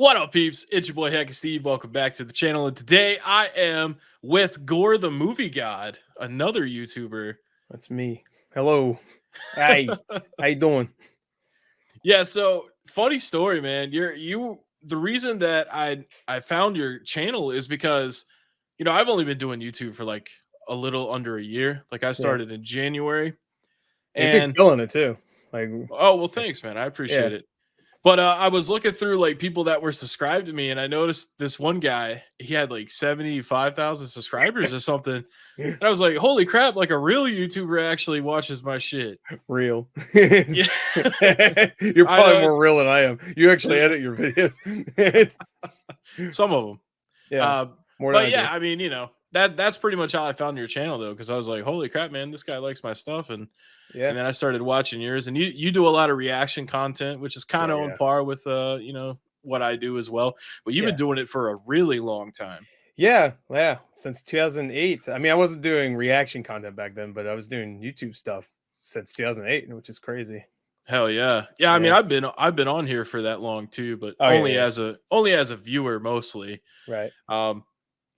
What up, peeps? It's your boy Heckin Steve. Welcome back to the channel. And today I am with GorTheMovieGod, another YouTuber. That's me. Hello. Hey, how you doing? Yeah, so funny story, man. The reason that I found your channel is because I've only been doing YouTube for like a little under a year. Like I Yeah, started in January. you've been And killing it too. Like, oh well, thanks, man. I yeah. appreciate it. But I was looking through like people that were subscribed to me, and I noticed this one guy. He had like 75,000 subscribers or something, and I was like, "Holy crap! Like a real YouTuber actually watches my shit." Real. Yeah, You're I probably know more real than I am. You actually it's edit your videos. some of them. Yeah, Uh, more than but I yeah, do. I mean, that's pretty much how I found your channel though, because I was like, "Holy crap, man! This guy likes my stuff," Yeah. and then I started watching yours, and you do a lot of reaction content, which is kind Oh of on yeah. par with what I do as well. But you've been Yeah. doing it for a really long time. Yeah. Yeah. Since 2008. I mean, I wasn't doing reaction content back then, but I was doing YouTube stuff since 2008, which is crazy. Hell yeah. Yeah, I mean Yeah. I've been on here for that long too, but Oh yeah. Yeah. only as a viewer mostly. Right. Um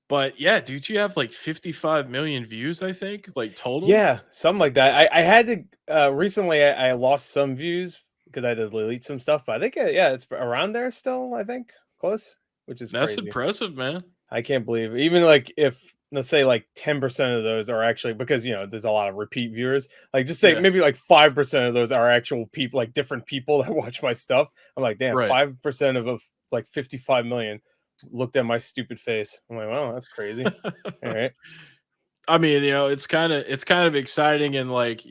but yeah, dude, you have like 55 million views, I think, like total. Yeah, something like that. I had to recently. I lost some views because I had to delete some stuff, but I think yeah, it's around there still. I think close, which is That's crazy. impressive, man. I can't believe even like if let's say like 10% of those are actually because there's a lot of repeat viewers. Like just say Yeah. maybe like 5% of those are actual people, like different people that watch my stuff. I'm like, damn, Right. 5% of like 55 million looked at my stupid face. I'm like, well, that's crazy. All right. I mean, it's kind of exciting and like,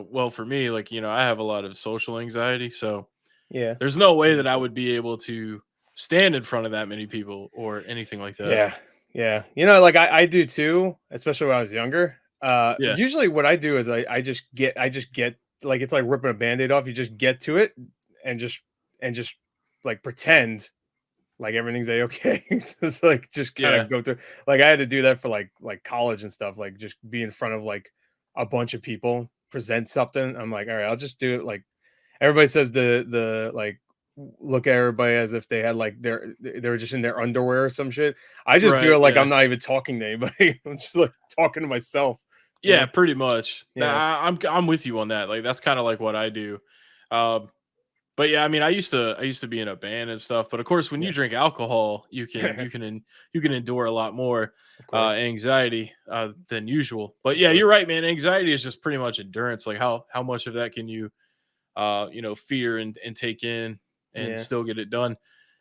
well for me, like, I have a lot of social anxiety, so Yeah. there's no way that I would be able to stand in front of that many people or anything like that. Yeah, yeah. Like I do too, especially when I was younger. Yeah. Usually what I do is I just get like it's like ripping a band-aid off. You just get to it and just like pretend like everything's okay. Just like just kind Yeah. of go through. Like I had to do that for like college and stuff, like just be in front of like a bunch of people, present something. I'm like, all right, I'll just do it like everybody says the like look at everybody as if they had like they were just in their underwear or some shit. I just do Right. it like Yeah. I'm not even talking to anybody. I'm just like talking to myself. You Yeah, know? pretty much. Yeah. I'm with you on that. Like that's kind of like what I do. Um, but yeah, I mean, I used to be in a band and stuff. But of course, when you Yeah. drink alcohol, you can endure a lot more Of course. anxiety than usual. But Of yeah, course. you're right, man. Anxiety is just pretty much endurance. Like how much of that can you fear and take in and Yeah. still get it done.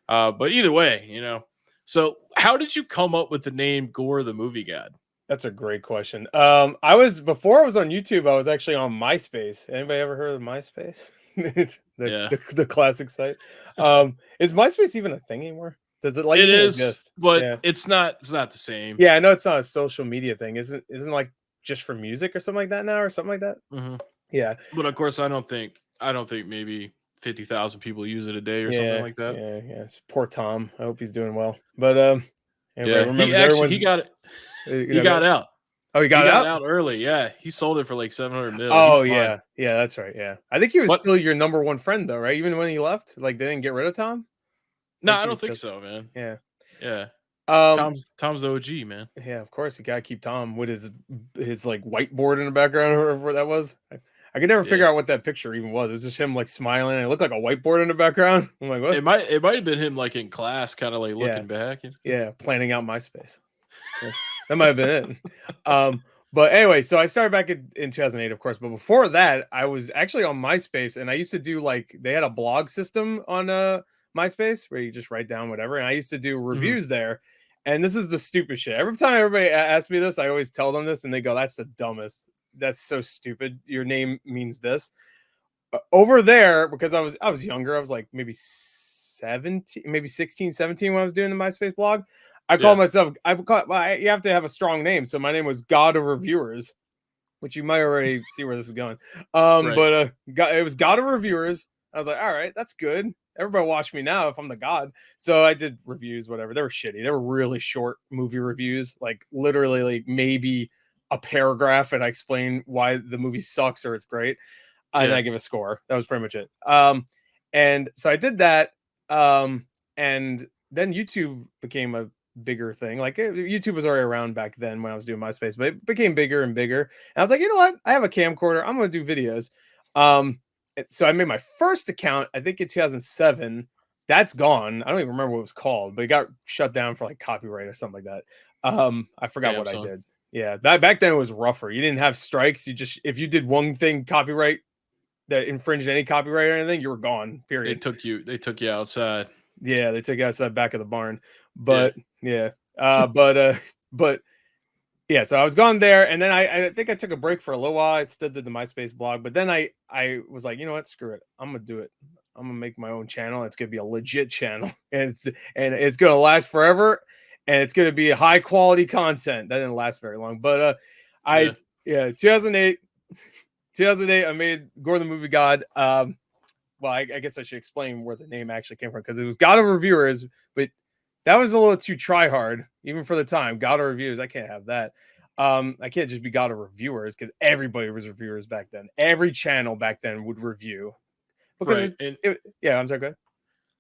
But either way, So how did you come up with the name Gore the Movie God? That's a great question. I was before I was on YouTube, I was actually on MySpace. Anybody ever heard of MySpace? It's the, Yeah. the the classic site. Is MySpace even a thing anymore? Does it like It even is, exist? but Yeah. it's not the same. Yeah, I know it's not a social media thing. Isn't like just for music or something like that now or something like that? hmm Yeah. But of course, I don't think maybe 50,000 people use it a day or something Yeah. like that. Yeah. Yeah. It's poor Tom. I hope he's doing well. But everybody Yeah, he remembers actually he everyone's got it. He go got ahead. out. Oh, he He got got out? out early. Yeah, he sold it for like 700 mil. He's Oh fine. yeah. Yeah, that's right. Yeah. I think he was But still your number one friend though, right? Even when he left? Like they didn't get rid of Tom? I no, think I he don't was think still so, man. yeah. Yeah, Um Tom's the OG, man. yeah, of course you gotta keep Tom with his like whiteboard in the background or whatever that was. I could never Yeah, figure out what that picture even was. It was just him like smiling and it looked like a whiteboard in the background. I'm like, what? it might have been him like in class, kind of like Yeah, looking back. yeah, planning out MySpace. Yeah, that might have been it. But anyway, so I started back in 2008, of course. But before that, I was actually on MySpace, and I used to do like they had a blog system on MySpace where you just write down whatever. And I used to do Mhm. reviews there. And this is the stupid shit. Every time everybody asks me this, I always tell them this, and they go, "That's the dumbest. That's so stupid. Your name means this." Over there, because I was younger, I was like maybe 17, maybe 16, 17 when I was doing the MySpace blog. I call Yeah, myself you have to have a strong name. So my name was God of Reviewers, which you might already see where this is going. right. But it was God of Reviewers. I was like, all right, that's good. Everybody watch me now if I'm the god. So I did reviews, whatever. They were shitty. They were really short movie reviews, like literally like maybe a paragraph, and I explain why the movie sucks or it's great, and Yeah, I give a score. That was pretty much it. And so I did that. And then YouTube became a bigger thing. Like YouTube was already around back then when I was doing MySpace, but it became bigger and bigger. And I was like, you know what? I have a camcorder. I'm going to do videos. So I made my first account, I think in 2007. That's gone. I don't even remember what it was called, but it got shut down for like copyright or something like that. I forgot Damn, what I son. did. Yeah, back then it was rougher. You didn't have strikes. You just, if you did one thing copyright that infringed any copyright or anything, you were gone. They Period. took you outside. Yeah, they took us that back of the barn. Yeah. But yeah, but yeah. So I was gone there, and then I think I took a break for a little while. I still did the MySpace blog, but then I was like, you know what, screw it. I'm gonna do it. I'm gonna make my own channel. It's gonna be a legit channel, and it's gonna last forever, and it's gonna be high quality content. That didn't last very long, but Yeah. 2008, I made Gore the Movie God. Well, I guess I should explain where the name actually came from, because it was God of Reviewers, but that was a little too try hard, even for the time. God of Reviewers, I can't have that. I can't just be God of Reviewers, because everybody was reviewers back then. Every channel back then would review, because Right. yeah, I'm sorry, go ahead.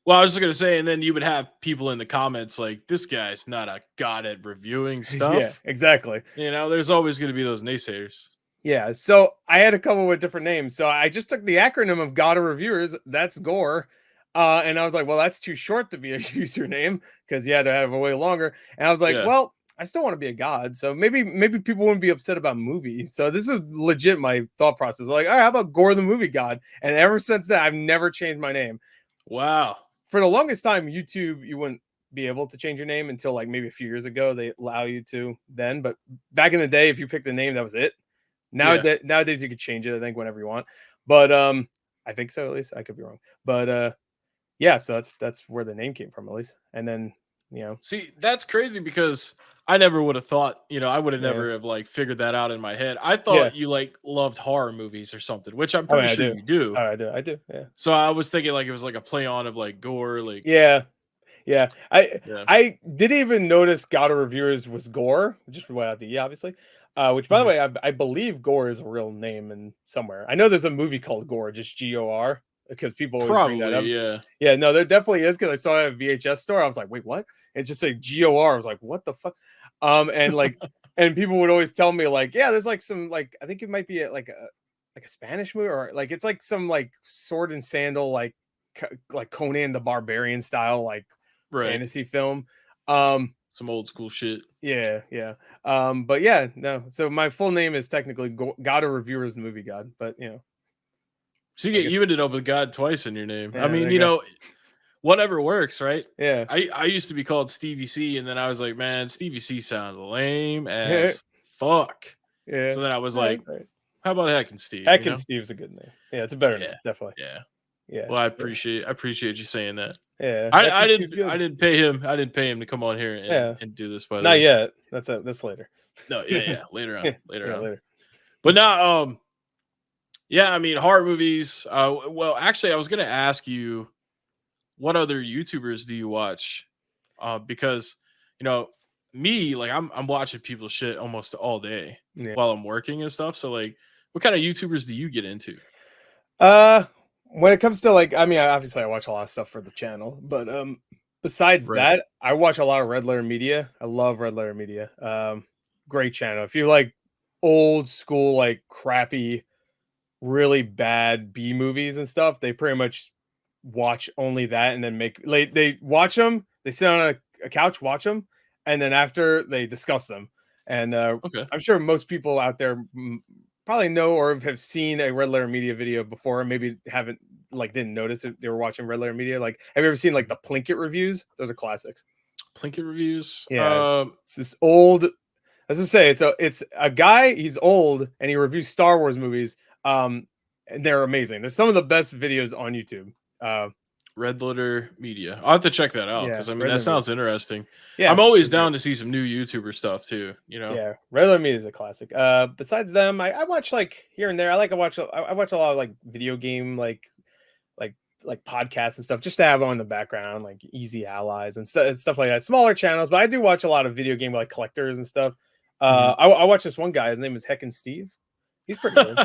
Well, I was just gonna say, and then you would have people in the comments like, "This guy's not a god at reviewing Yeah, stuff." exactly. You know, there's always gonna be those naysayers. Yeah, so I had a couple with different names. So I just took the acronym of God of Reviewers. That's Gore. And I was like, well, that's too short to be a username, because you had to have a way longer. And I was like, Yeah. well, I still want to be a god. So maybe people wouldn't be upset about movies. So this is legit my thought process. Like, all right, how about Gore the Movie God? And ever since then, I've never changed my name. Wow. For the longest time, YouTube, you wouldn't be able to change your name until like maybe a few years ago. They allow you to then. But back in the day, if you picked a name, that was it. Yeah. Nowadays you could change it, I think, whenever you want. But I think so, at least. I could be wrong. But yeah, so that's where the name came from, at least. And then, See, that's crazy because I never would have thought, I would have yeah. never have like figured that out in my head. I Yeah. thought you like loved horror movies or something, which I'm I mean, pretty I sure do. you do. I do. Yeah. So I was thinking like it was like a play on of like gore, like Yeah. Yeah. yeah. I didn't even notice God of Reviewers was Gore, just without the E, obviously. Which, by the Mhm. way, I believe Gore is a real name in somewhere. I know there's a movie called Gore, just GOR, because people always bring that up. Probably, yeah. Yeah, no, there definitely is, because I saw it at a VHS store. I was like, wait, what? It just said GOR. I was like, what the fuck? And like, and people would always tell me like, yeah, there's like some like, I think it might be like a Spanish movie, or like it's like some like sword and sandal like Conan the Barbarian style like Right. fantasy film. Um, Some old school shit. yeah, yeah. But yeah, no. So my full name is technically God of Reviewers Movie God, but So I guess you ended up with God twice in your name. I yeah, there mean, you go. whatever works, right? Yeah, I used to be called Stevie C, and then I was like, man, Stevie C sounds lame yeah, as fuck. yeah. So then I was No, like, that's right. how about Heckin Steve? Heckin Steve's a good name. Yeah, it's a better Yeah, name, definitely. yeah. Yeah, Well, I yeah, appreciate you saying that. yeah. I Heckin Steve's didn't I good. didn't pay him. I didn't pay him to come on here Yeah, and do this, by the not way. yet. That's later. No, yeah. Later on. Later Yeah, on. later. But now yeah, I mean horror movies. Well, actually I was gonna ask you, what other YouTubers do you watch? Because me, like I'm watching people's shit almost all day Yeah. while I'm working and stuff. So like, what kind of YouTubers do you get into? Uh, when it comes to like, I mean, obviously I watch a lot of stuff for the channel, but besides Right. that, I watch a lot of Red Letter Media. I love Red Letter Media. Great channel. If you like old school, like crappy, really bad B movies and stuff, they pretty much watch only that, and then they watch them. They sit on a couch, watch them, and then after they discuss them. And Okay. I'm sure most people out there probably know or have seen a Red Letter Media video before, and maybe haven't like didn't notice if they were watching Red Letter Media. Like, have you ever seen like the Plinkett reviews? Those are classics. Plinkett reviews. Yeah, it's this old. As I say, it's a guy. He's old and he reviews Star Wars movies. And they're amazing. They're some of the best videos on YouTube. Red Letter Media. I'll have to check that out Yeah, because I mean Red that Letter Media. sounds interesting. Yeah, I'm always it's great. down to see some new YouTuber stuff too. Yeah, Red Letter Media is a classic. Besides them, I watch like here and there. I watch I watch a lot of like video game like podcasts and stuff, just to have on in the background, like Easy Allies and stuff like that. Smaller channels, but I do watch a lot of video game like collectors and stuff. Mhm. I watch this one guy. His name is Heckin Steve. He's pretty good.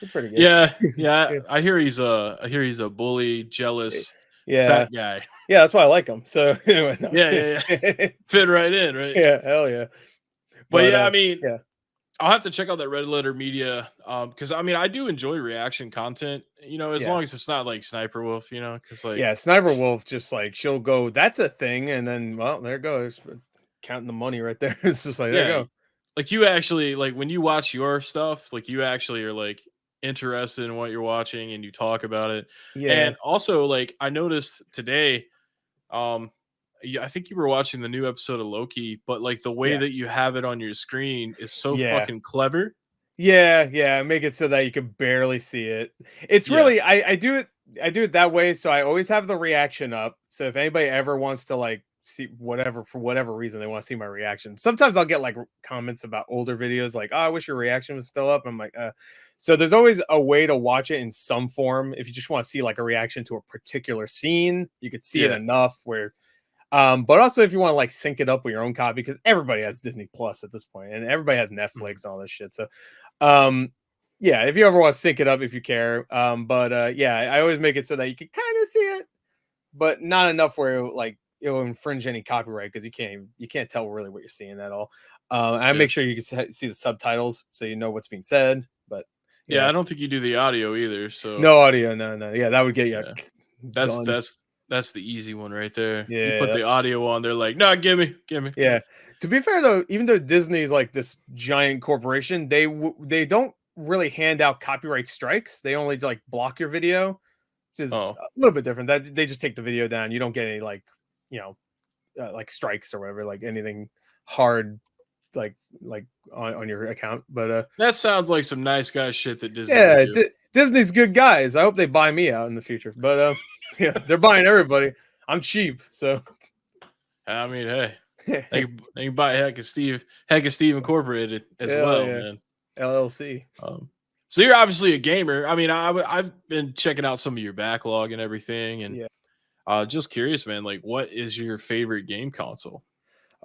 He's pretty good. Yeah, Yeah. I hear he's a bully, jealous, Yeah. fat guy. Yeah, that's why I like them. So anyway, no. Yeah, yeah, yeah. Fit right in, right? Yeah, hell yeah. But But yeah, I mean, yeah, I'll have to check out that Red Letter Media, because I mean, I do enjoy reaction content, as yeah. long as it's not like Sniper Wolf, because like, Yeah, Sniper Wolf just like she'll go, that's a thing, and then well, there it goes. Counting the money right there. It's just like there you yeah, go. like you actually like when you watch your stuff, like you actually are like interested in what you're watching and you talk about it. Yeah, And also, like I noticed today, um, yeah, I think you were watching the new episode of Loki, but like the way yeah, that you have it on your screen is so yeah. fucking clever. Yeah, make it so that you can barely see it. It's Yeah, really I do it that way, so I always have the reaction up. So if anybody ever wants to like see whatever for whatever reason they want to see my reaction. Sometimes I'll get like comments about older videos like, "Oh, I wish your reaction was still up." I'm like, So there's always a way to watch it in some form. If you just want to see like a reaction to a particular scene, you could see it yeah, enough where but also if you want to like sync it up with your own copy, because everybody has Disney Plus at this point and everybody has mhm. Netflix and all this shit. So um yeah, if you ever want to sync it up if you care. But yeah, I always make it so that you can kind of see it, but not enough where it'll infringe any copyright because you can't tell really what you're seeing at all. I Yeah, make sure you can see the subtitles so you know what's being said. But yeah. yeah, I don't think you do the audio either, so no audio, no. Yeah, that would get you yeah. That's done. that's that's the easy one right there. You put Yeah, the audio on, they're like, "No, gimme, gimme." yeah. To be fair though, even though Disney's like this giant corporation, they don't really hand out copyright strikes. They only like block your video, which is Oh, a little bit different. That they just take the video down. You don't get any like, you know, like strikes or whatever, like anything hard like on your account. But that sounds like some nice guy shit that Disney would yeah, do. Disney's good guys. I hope they buy me out in the future. But yeah, they're buying everybody. I'm cheap, so I mean, hey, hell they can buy Heck of Steve Incorporated as well, yeah, man. LLC. So you're obviously a gamer. I mean, I've been checking out some of your backlog and everything, and Yeah. just curious, man. Like, what is your favorite game console?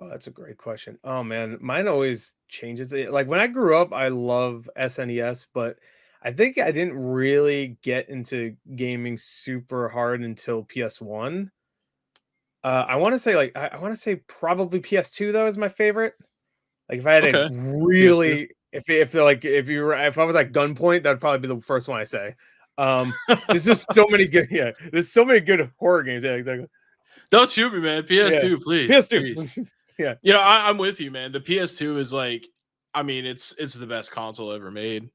Oh, that's a great question. Oh man, mine always changes. Like when I grew up, I love SNES, but I think I didn't really get into gaming super hard until PS1. I want to say I want to say probably PS2 though is my favorite. Like if I had to Okay, PS2. really, if I was at gunpoint, that'd probably be the first one I say. There's just so many good, yeah. There's so many good horror games. Yeah, exactly. Don't shoot me, man. Yeah, PS2, please, PS2. please. Yeah, I'm with you, man. The PS2 is like, I mean, it's the best console ever made.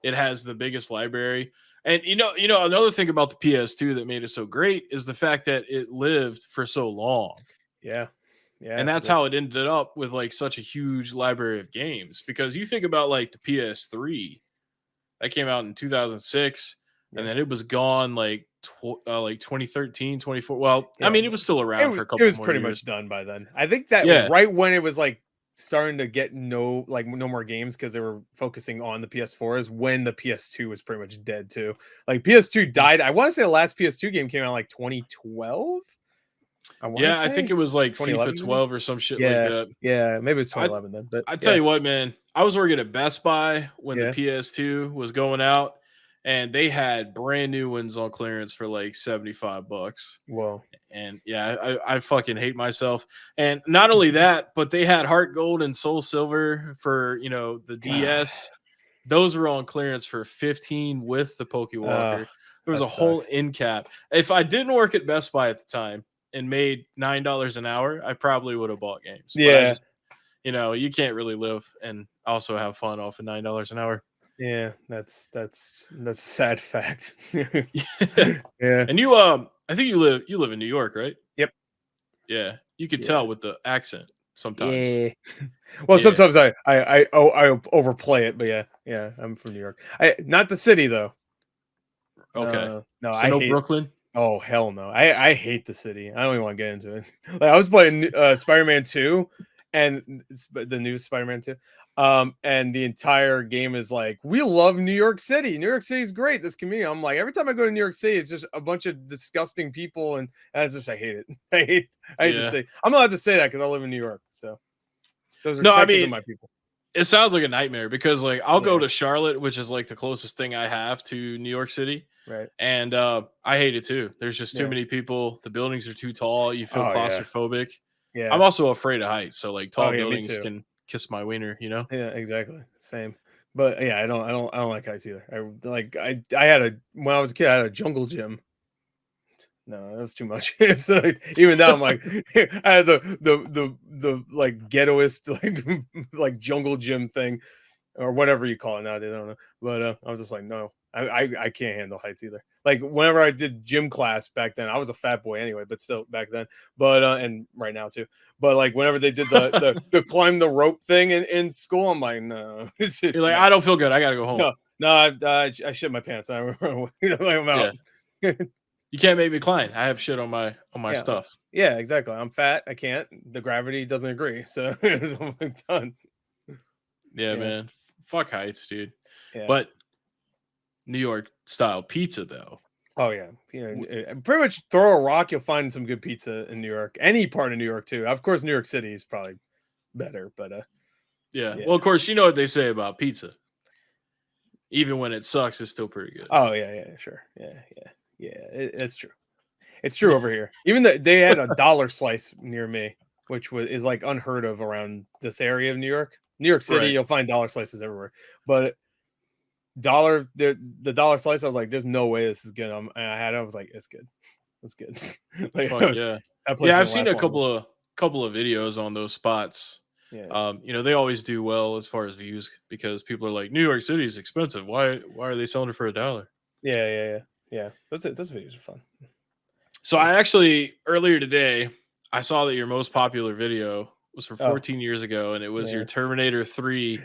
It has the biggest library. And another thing about the PS2 that made it so great is the fact that it lived for so long. yeah, And yeah. that's how it ended up with like such a huge library of games. Because you think about like the PS3 that came out in 2006 and Yeah. then it was gone like 2013, 24. Well, I Yeah, mean, it was still it around for was a it couple was more pretty years. much done by then. I think that Yeah. right when it was like starting to get no more games because they were focusing on the PS4 is when the PS2 was pretty much dead too. Like PS2 died. I want to say the last PS2 game came out in like 2012. I want to Yeah, I think say it was like FIFA 2011 maybe. 12 or some shit like Yeah, that. yeah, maybe it's I 2011 then. But I tell yeah, you what, man, I was working at Best Buy when the yeah. PS2 was going out, and they had brand new ones on clearance for like $75. Well, And yeah, I fucking hate myself. And not only that, but they had Heart Gold and Soul Silver for the God, DS. Those were on clearance for 15 with the uh, Pokewalker. There was that a whole sucks. end cap. If I didn't work at Best Buy at the time and made $9 an hour, I probably would have bought games. But I Yeah, just you can't really live and also have fun off of $9 an hour. yeah, that's a sad fact. Yeah. Yeah. And I think you live in New York, right? Yep. Yeah. You could Yeah. tell with the accent sometimes. Yeah. Well, Yeah. sometimes I overplay it, but yeah, I'm from New York. Not the city though. Okay. No, So I no hate. Brooklyn? Oh hell no, I hate the city. I don't even want to get into it. Like I was playing Spider-Man 2, and the new Spider-Man 2, and the entire game is like, we love New York City. New York City is great. This community. I'm like, every time I go to New York City, it's just a bunch of disgusting people, and I hate it. I hate to Yeah. say. I'm not allowed to say that because I live in New York. So those are No, I technically mean, my people. It sounds like a nightmare because like I'll go Yeah. to Charlotte, which is like the closest thing I have to New York City. Right. And I hate it too. There's just too Yeah. many people. The buildings are too tall. You feel Oh yeah. claustrophobic. I'm Yeah. also afraid of heights. So like Oh tall yeah. Me buildings too. can kiss my wiener, you know? Yeah. Exactly. Same. But yeah, I don't like heights either. I had a when I was a kid, I had a jungle gym. No, that was too much. It's like, even now, I'm like, I had the like ghettoist like jungle gym thing or whatever you call it nowadays. I don't know, but I was just like, no, I can't handle heights either. Like whenever I did gym class back then, I was a fat boy anyway, but still back then. But and right now too. But like whenever they did the climb the rope thing in school, I'm like, no, You're like, no, I don't feel good. I gotta go home. no. I shit my pants. I'm out. Yeah. You can't make me climb. I have shit on my Yeah, stuff. yeah, exactly. I'm fat. I can't. The gravity doesn't agree. So I'm done. Yeah, Yeah, man. Fuck heights, dude. yeah. But New York style pizza though. Oh yeah. Pretty much throw a rock, you'll find some good pizza in New York. Any part of New York too. Of course, New York City is probably better, but Yeah. yeah. Well, of course, you know what they say about pizza. Even when it sucks, it's still pretty good. Oh yeah, yeah, sure. Yeah. It's true. It's true over here. Even they had a dollar slice near me, which is like unheard of around this area of New York. New York City, Right. you'll find dollar slices everywhere, but the dollar slice, I was like, there's no way this is good. And I had it, I was like, it's good. It's good. Like, Fuck yeah. that place Yeah, I've didn't seen last a long. couple of videos on those spots. Yeah. You know, they always do well as far as views because people are like, New York City is expensive. Why are they selling it for $1? Yeah. Those videos are fun. So I actually earlier today I saw that your most popular video was from Oh, 14 years ago, and it was your man. Terminator 3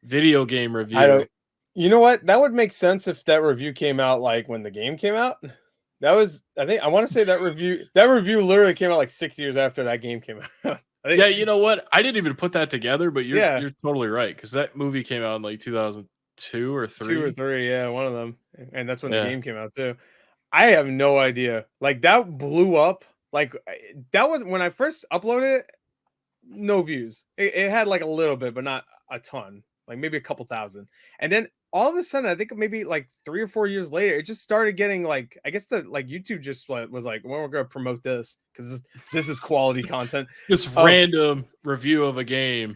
video game I review. don't You know what? That would make sense if that review came out like when the game came out. I want to say that review literally came out like 6 years after that game came out. I think Yeah, you know what? I didn't even put that together, but yeah, you're totally right because that movie came out in like 2002 or 2 or three. 3, yeah, one of them. And that's when the Yeah, game came out too. I have no idea. Like that blew up. Like that was when I first uploaded it, no views. It had like a little bit, but not a ton. Like maybe a couple thousand. And then all of a sudden, I think maybe like 3 or 4 years later, it just started getting like I guess the like YouTube just was like, well, we're gonna promote this because this is quality content. this random review of a game.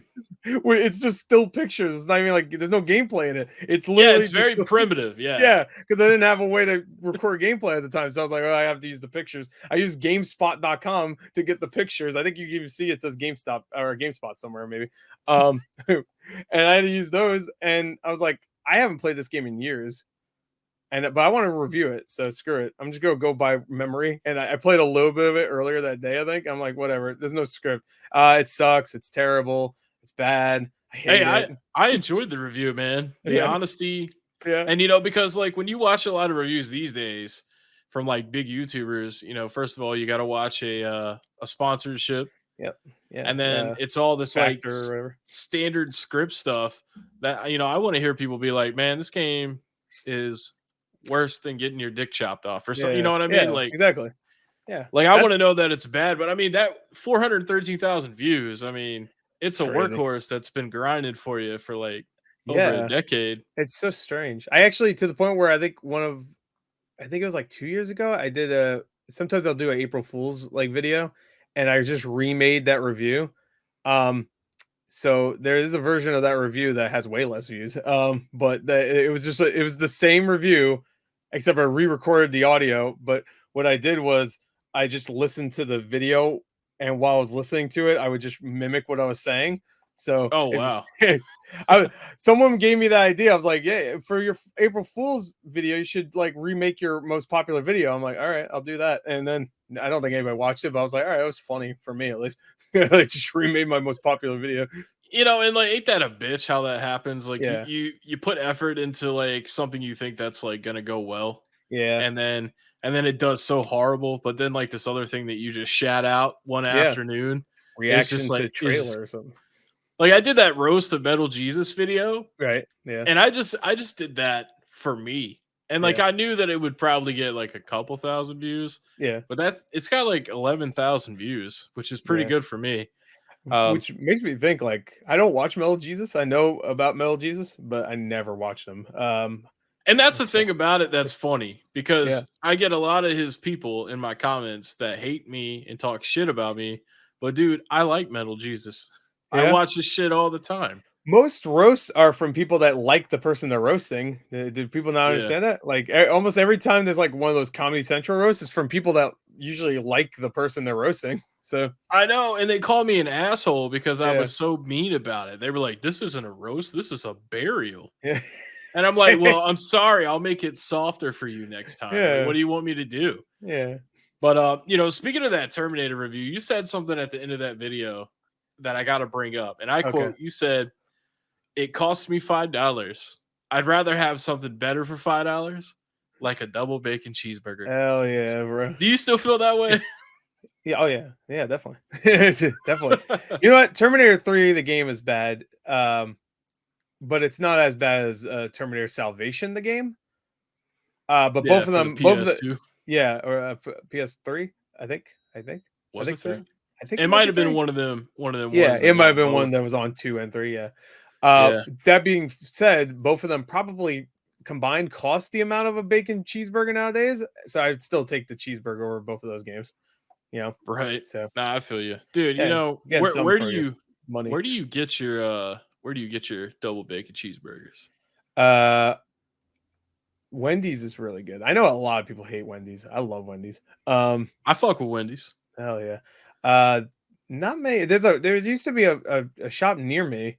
Where it's just still pictures. It's not even like there's no gameplay in it. It's Yeah, literally it's just very primitive. Yeah, yeah, because I didn't have a way to record gameplay at the time. So I was like, oh, I have to use the pictures. I used GameSpot.com to get the pictures. I think you can even see it says GameStop or GameSpot somewhere, maybe. And I had to use those. And I was like, I haven't played this game in years. But I want to review it. So screw it. I'm just gonna go by memory. And I played a little bit of it earlier that day, I think. I'm like, whatever. There's no script. It sucks. It's terrible. It's bad. I hey, hate it. I enjoyed the review, man. The Yeah. honesty, Yeah. and you know, because like when you watch a lot of reviews these days from like big YouTubers, you know, first of all, you got to watch a sponsorship, Yep. Yeah. and then it's all this like Factor or whatever. standard script stuff that you know I want to hear people be like, man, this game is worse than getting your dick chopped off or something. You know what I mean? Yeah, Like, exactly. Yeah. like I want to know that it's bad, but I mean that 413,000 views. I mean, it's a Crazy. workhorse that's been grinding for you for like over a Yeah. decade. It's so strange. I actually to the point where I think it was like 2 years ago, I did sometimes I'll do an April Fool's like video and I just remade that review. So there is a version of that review that has way less views. But it was it was the same review, except I re-recorded the audio. But what I did was I just listened to the video, and while I was listening to it, I would just mimic what I was saying. So Oh wow. someone gave me that idea. I was like, yeah, for your April Fool's video, you should like remake your most popular video. I'm like, all right, I'll do that. And then I don't think anybody watched it, but I was like, all right, it was funny for me at least. I just remade my most popular video. You know, and like ain't that a bitch how that happens? Like Yeah. you put effort into like something you think that's like gonna go well, Yeah. and then it does so horrible, but then like this other thing that you just shat out one Yeah. afternoon is Reaction just to like trailer or something. like I did that roast of Metal Jesus video, Right. Yeah. and I just did that for me. And like Yeah. I knew that it would probably get like a couple thousand views, Yeah. but it's got like 11,000 views, which is pretty Yeah. good for me. Which makes me think, like, I don't watch Metal Jesus. I know about Metal Jesus, but I never watched him. And that's the So, thing about it that's funny yeah, because I get a lot of his people in my comments that hate me and talk shit about me. But dude, I like Metal Jesus. I yeah. watch his shit all the time. Most roasts are from people that like the person they're roasting. Did people not Yeah. understand that? Like almost every time there's like one of those Comedy Central roasts is from people that usually like the person they're roasting. So I know. And they called me an asshole because I yeah, was so mean about it. They were like, this isn't a roast, this is a burial. yeah, And I'm like, well, I'm sorry. I'll make it softer for you next time. Like, yeah, what do you want me to do? yeah. But speaking of that Terminator review, you said something at the end of that video that I got to bring up. And I Okay. quote, you said, it cost me $5. I'd rather have something better for $5, like a double bacon cheeseburger. Hell yeah, bro. Do you still feel that way? Yeah. Oh yeah. Yeah. Definitely. Definitely. You know what? Terminator 3, the game is bad. But it's not as bad as Terminator Salvation, the game. But Yeah, both of for the them, both of the PS2. yeah, or PS3, I think. I Was think it so. 3? I think It it might might be have been 3. one of them Yeah, ones it that might have got been one both. that was on 2 and 3, yeah. Yeah, That being said, both of them probably combined cost the amount of a bacon cheeseburger nowadays, so I'd still take the cheeseburger over both of those games, you know? right. So, Nah, I feel you. Dude, yeah, getting some where do for your you money. where do you get your double bacon cheeseburgers? Uh, Wendy's is really good. I know a lot of people hate Wendy's. I love Wendy's. I fuck with Wendy's. Hell yeah. Uh, Not many. There used to be a shop near me,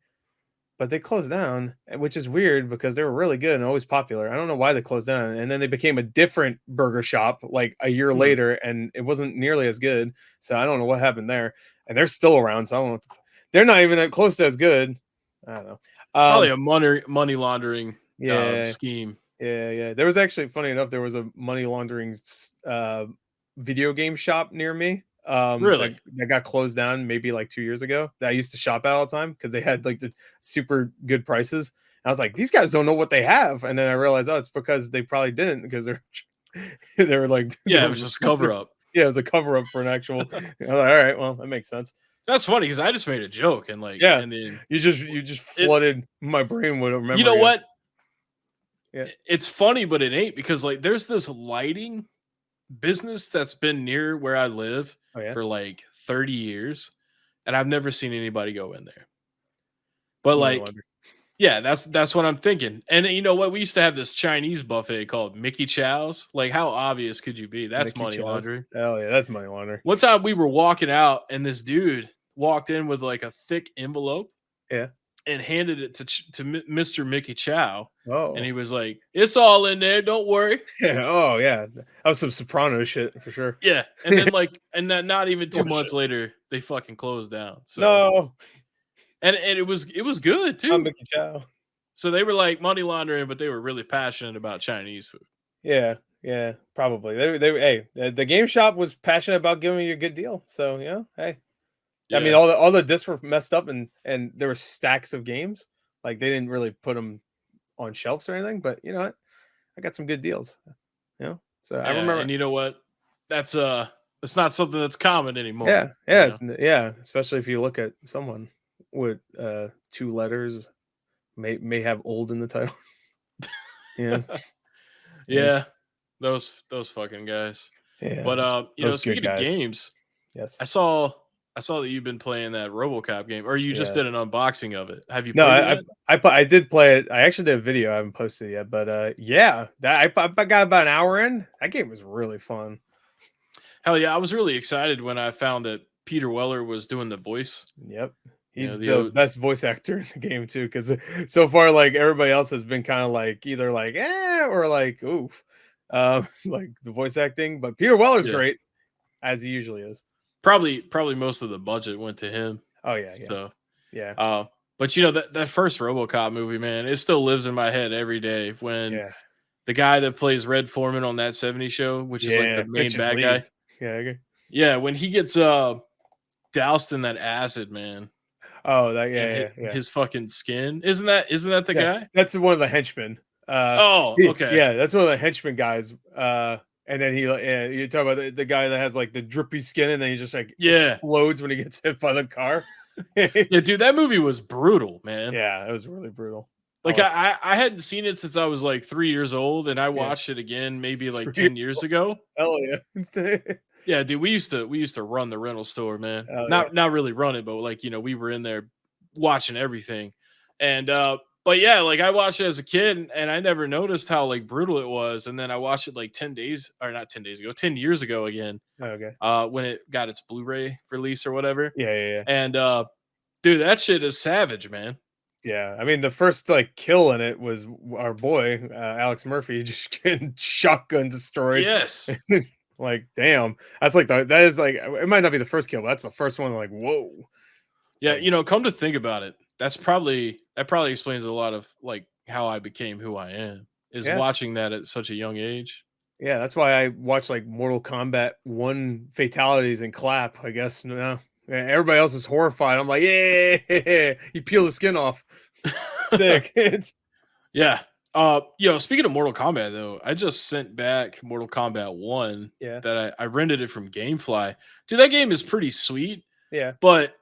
but they closed down, which is weird because they were really good and always popular. I don't know why they closed down, and then they became a different burger shop like a year Hmm. later, and it wasn't nearly as good. So I don't know what happened there. And they're still around, so I don't know. They're not even that close to as good. I don't know. Probably a money laundering Yeah, scheme. yeah. There was actually, funny enough, there was a money laundering video game shop near me. Really? That got closed down maybe like 2 years ago. That I used to shop at all the time because they had like the super good prices. And I was like, these guys don't know what they have. And then I realized, oh, it's because they probably didn't, because they're they were like Yeah, it was just cover up. yeah, it was a cover up for an actual. I was like, all right, well, that makes sense. That's funny because I just made a joke and Yeah, and then you just flooded my brain with a you know memory. what? Yeah. It's funny, but it ain't because like there's this lighting business that's been near where I live Oh yeah. for like 30 years, and I've never seen anybody go in there. But Money like, laundering. yeah, that's what I'm thinking. And you know what? We used to have this Chinese buffet called Mickey Chow's. Like, how obvious could you be? That's Mickey money Chow's. laundering. Oh yeah, that's money laundering. One time we were walking out, and this dude walked in with like a thick envelope Yeah. and handed it to Mr. Mickey Chow, and Oh. he was like, "It's all in there. Don't worry." Yeah. Oh yeah. That was some Soprano shit for sure. Yeah, and then like, and then not even Oh 2 months shit. later, they fucking closed down. So, No. and it was good I'm too. Mickey Chow. So they were like money laundering, but they were really passionate about Chinese food. Yeah. Yeah. Probably. Hey, the game shop was passionate about giving you a good deal. So yeah. Hey. I mean, Yeah, all the discs were messed up, and there were stacks of games. Like they didn't really put them on shelves or anything. But you know what? I got some good deals. You know. So I yeah, remember. and you know what? That's it's not something that's common anymore. Yeah. Yeah. Yeah. Especially if you look at someone with 2 letters may have old in the title. Yeah. Yeah. Yeah, those fucking guys. Yeah. But Those good speaking of guys. games, Yes. I saw that you've been playing that RoboCop game, or you just Yeah. did an unboxing of it. Have you No, played it yet? I did play it. I actually did a video. I haven't posted it yet, but yeah, that I got about an hour in. That game was really fun. Hell yeah, I was really excited when I found that Peter Weller was doing the voice. Yep. You know, He's the best voice actor in the game too, because so far, like everybody else has been kind of like either like or like oof, like the voice acting. But Peter Weller's yeah, great, as he usually is. probably most of the budget went to him. Oh yeah, So, yeah, but that first RoboCop movie, man, it still lives in my head every day when yeah, the guy that plays Red Foreman on that 70 show, which is like yeah. the main Bitches bad guy. leave. Yeah. Okay. Yeah, when he gets doused in that acid, man, Oh, that and yeah. his fucking skin. Isn't that the Yeah, guy? that's one of the henchmen. Oh, okay. Yeah, that's one of the henchman guys. And then you talk about the guy that has like the drippy skin, and then he just like Yeah. explodes when he gets hit by the car. Yeah, dude, that movie was brutal, man. Yeah, it was really brutal. Like I hadn't seen it since I was like 3 years old, and I Yeah. watched it again maybe like 3 10 years ago. Hell yeah. Yeah, dude, we used to run the rental store, man. Hell yeah. Not really run it, but like, we were in there watching everything. And but yeah, like I watched it as a kid and I never noticed how like brutal it was. And then I watched it like 10 days or not 10 days ago, 10 years ago again, Okay. when it got its Blu-ray release or whatever. Yeah, yeah, yeah. And dude, that shit is savage, man. Yeah, I mean, the first like kill in it was our boy Alex Murphy just getting shotgun destroyed. Yes. Like, damn, that's like that is like it might not be the first kill, but that's the first one. Like, whoa. It's Yeah, like, come to think about it, that probably explains a lot of like how I became who I am is yeah, watching that at such a young age. yeah. That's why I watch like Mortal Kombat 1 fatalities and clap. I guess no, everybody else is horrified. I'm like, yeah, you peel the skin off. Sick. It's Yeah. Speaking of Mortal Kombat though, I just sent back Mortal Kombat 1 yeah, that I rented it from GameFly. Dude, that game is pretty sweet, yeah. but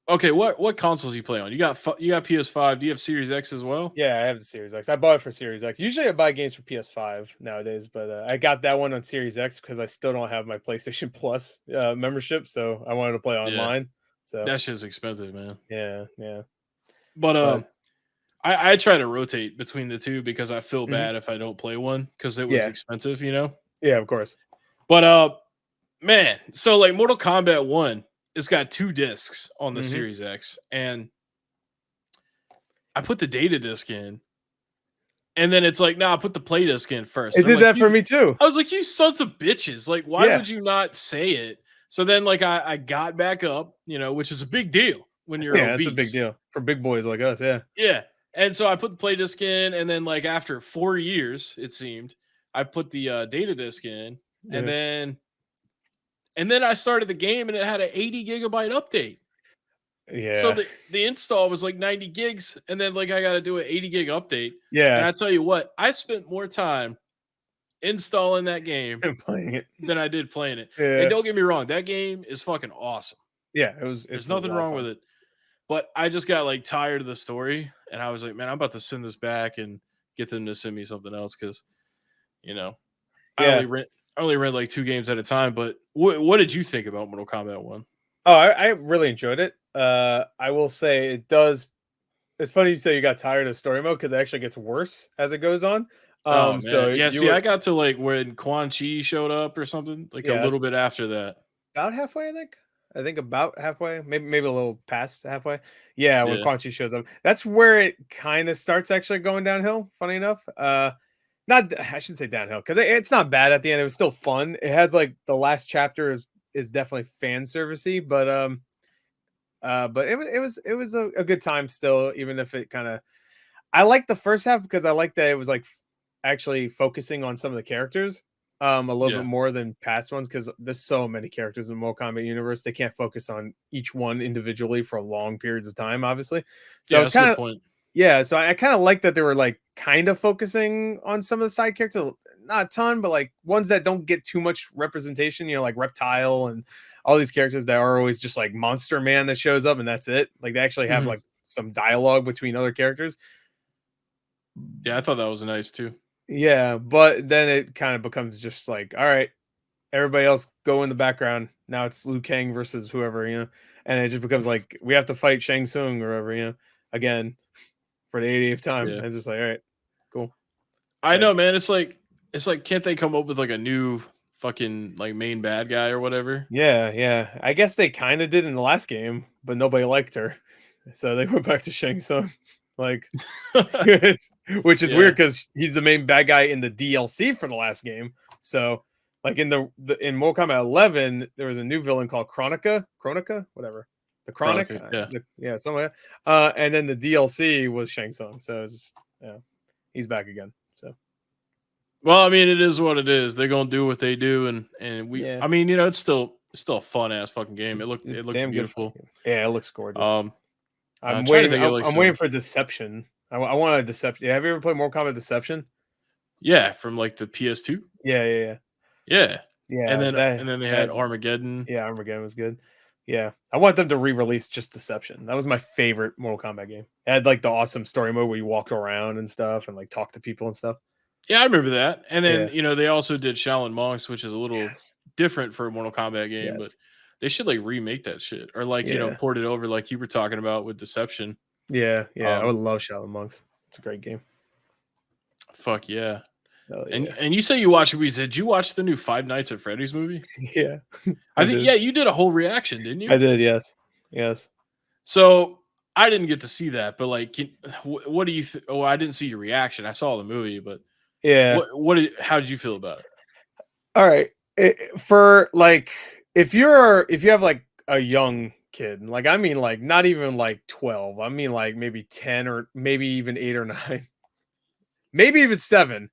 okay, what consoles you play on? You got PS5, do you have Series X as well? Yeah, I have the Series X. I bought it for Series X. Usually I buy games for PS5 nowadays, but I got that one on Series X because I still don't have my PlayStation Plus membership, so I wanted to play Yeah. online. So That shit's expensive, man. yeah, yeah. But But I try to rotate between the two because I feel mhm, bad if I don't play one because it was yeah, expensive. yeah, of course. But man, so like Mortal Kombat 1, it's got 2 discs on the Hmm. Series X, and I put the data disc in, and then it's like, nah, put the play disc in first. It And I'm did like, that for me too. I was like, you sons of bitches. Like, why Yeah, would you not say it? So then like I got back up, which is a big deal when you're yeah, it's a big obese. deal for big boys like us. Yeah, Yeah. And so I put the play disc in, and then like after 4 years, it seemed, I put the data disc in, and yeah, then I started the game and it had an 80 gigabyte update. So yeah, the install was like 90 gigs, and then like I got to do an 80 gig update. And yeah. I tell you what, I spent more time installing that game I'm playing it. than I did playing it. And Yeah, don't get me wrong, that game is fucking awesome. yeah. It was. There's It's a nothing lot of wrong with fun. it. But I just got like tired of the story, and I was like, man, I'm about to send this back and get them to send me something else because you know I Yeah. only rent like 2 games at a time. But what did you think about Mortal Kombat 1? Oh, I really enjoyed it. I will say it does. It's funny you say you got tired of story mode because it actually gets worse as it goes on. Oh man, So yeah. you See, I were got to like when Quan Chi showed up or something, like a yeah, that's little bit after that. about halfway, I think. I think about halfway, maybe a little past halfway. Yeah, when Yeah, Quan Chi shows up, that's where it kind of starts actually going downhill. Funny enough, not I shouldn't say downhill because it's not bad at the end. It was still fun. It has like the last chapter is definitely fan servicey, but it was a good time still, even if it kind of I like the first half because I like that it was like actually focusing on some of the characters a little bit yeah, more than past ones because there's so many characters in the Mortal Kombat universe they can't focus on each one individually for long periods of time, obviously. So yeah. it's That's a kind good of point. yeah, so I kind of like that they were like kind of focusing on some of the side characters, not a ton, but like ones that don't get too much representation, like Reptile and all these characters that are always just like Monster Man that shows up and that's it. Like they actually have Mhm. like some dialogue between other characters. Yeah, I thought that was nice too. Yeah, but then it kind of becomes just like, all right, everybody else go in the background. Now it's Liu Kang versus whoever. And it just becomes like we have to fight Shang Tsung or whoever, again for the 80th time. Yeah, And it's just like, all right, cool. I Like, know, man. It's like, can't they come up with like a new fucking like main bad guy or whatever? yeah, yeah. I guess they kind of did in the last game, but nobody liked her. So they went back to Shang Tsung. Like, which is Yeah, weird because he's the main bad guy in the DLC for the last game. So, like in in Mortal Kombat 11, there was a new villain called Chronica, whatever, the Chronic, Chronica. Yeah. yeah, something like that. And then the DLC was Shang Tsung. So yeah, he's back again. So Well, I mean, it is what it is. They're gonna do what they do, and we. yeah, I mean, it's still a fun ass fucking game. It it's looked damn good. beautiful. Yeah, it looks gorgeous. Um, I'm trying to waiting. think of like I'm waiting some. for Deception. I want a Deception. Have you ever played Mortal Kombat Deception? Yeah, from like the PS2. Yeah, yeah, yeah. Yeah, and Yeah, then that and then they had that Armageddon. yeah, Armageddon was good. Yeah, I want them to re-release just Deception. That was my favorite Mortal Kombat game. It had like the awesome story mode where you walked around and stuff and like talk to people and stuff. Yeah, I remember that. And then Yeah. they also did Shaolin Monks, which is a little Yes. different for a Mortal Kombat game, but Yes. they should like remake that shit or like Yeah. port it over like you were talking about with Deception. Yeah. Yeah. I would Um, love Shaolin Monks. It's a great game. fuck yeah. Oh And yeah. you say you watch movies. Did you watch the new Five Nights at Freddy's movie? Yeah. I I think did. yeah, you did a whole reaction, didn't I you? did. Yes. Yes. So I didn't get to see that, but like, what do you? Oh, I didn't see your reaction. I saw the movie, but Yeah. how did you feel about it? All right. For like, if you have like a young kid, like I mean, like not even like 12. I mean, like maybe 10 or maybe even 8 or 9, maybe even 7.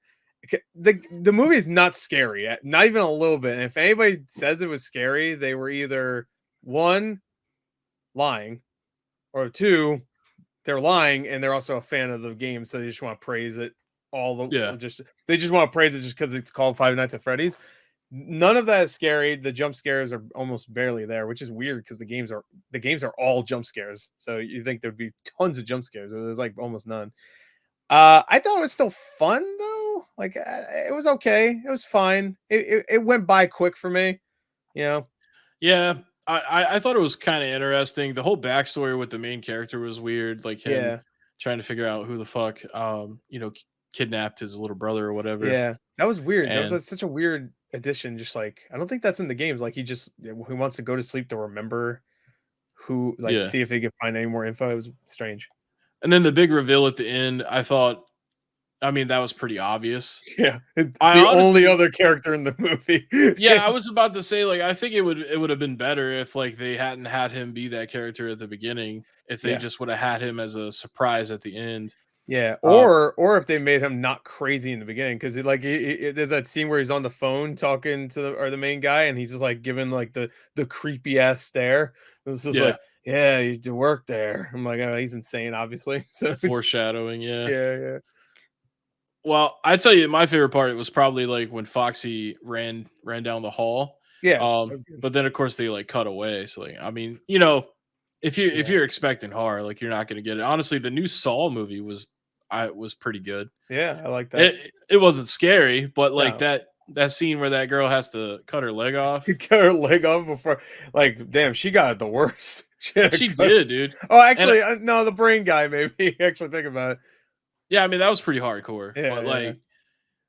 The movie is not scary, not even a little bit. And if anybody says it was scary, they were either one lying or two they're lying and they're also a fan of the game, so they just want to praise it Yeah, they just want to praise it just because it's called Five Nights at Freddy's. None of that is scary. The jump scares are almost barely there, which is weird because the games are all jump scares. So you think there'd be tons of jump scares, but there's like almost none. I thought it was still fun though. Like it was okay. It was fine. It went by quick for me. You know. yeah. I thought it was kind of interesting. The whole backstory with the main character was weird, like him Yeah. trying to figure out who the fuck kidnapped his little brother or whatever. Yeah. That was weird. That was And such a weird addition. Just like I don't think that's in the games. Like he wants to go to sleep to remember who, like, yeah, see if he could find any more info. It was strange. and then the big reveal at the end, I thought, I mean, that was pretty obvious. Yeah. I The only honestly, other character in the movie. yeah, I was about to say, like, I think it would have been better if like they hadn't had him be that character at the beginning. If they Yeah. just would have had him as a surprise at the end. Yeah, Uh, or if they made him not crazy in the beginning, because there's that scene where he's on the phone talking to the main guy, and he's just like giving like the creepy ass stare. It's just yeah, like, yeah, you do work there. I'm like, oh, he's insane, obviously. So foreshadowing. Yeah. yeah, yeah, Well, I tell you, my favorite part it was probably like when Foxy ran down the hall. yeah. That was good. But then of course they like cut away. So like, I mean, if Yeah, you're expecting horror, like you're not gonna get it. Honestly, the new Saw movie was pretty good. yeah, I like that. It wasn't scary, but like No, that scene where that girl has to cut her leg off. cut her leg off before, like, damn, she got it the worst. She had She to cut. did, dude. Oh, And actually, no, the brain guy. Maybe actually think about it. yeah, I mean that was pretty hardcore. Yeah, But yeah, like,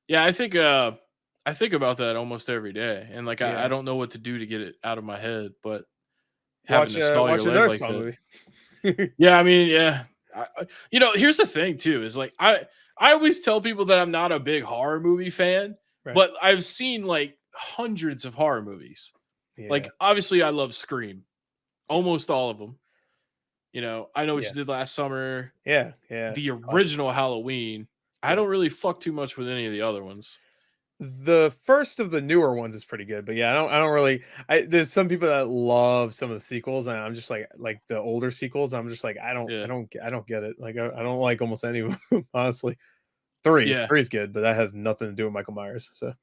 yeah, I think about that almost every day. And like I yeah. don't know what to do to get it out of my head, but having to saw your Watch leg another like Saw that. movie. Yeah, I mean, yeah. Here's the thing too is like I always tell people that I'm not a big horror movie fan, Right. but I've seen like hundreds of horror movies. Yeah. Like obviously I love Scream. Yes. Almost all of them. I Know What Yeah. You Did Last Summer, Yeah. Yeah. the Awesome. original Halloween. I Yes. don't really fuck too much with any of the other ones. The first of the newer ones is pretty good, but yeah, I don't really. There's some people that love some of the sequels, and I'm just like the older sequels. I'm just like Yeah. I don't get it. Like I don't like almost any of them, honestly. Three Yeah. three is good, but that has nothing to do with Michael Myers. So And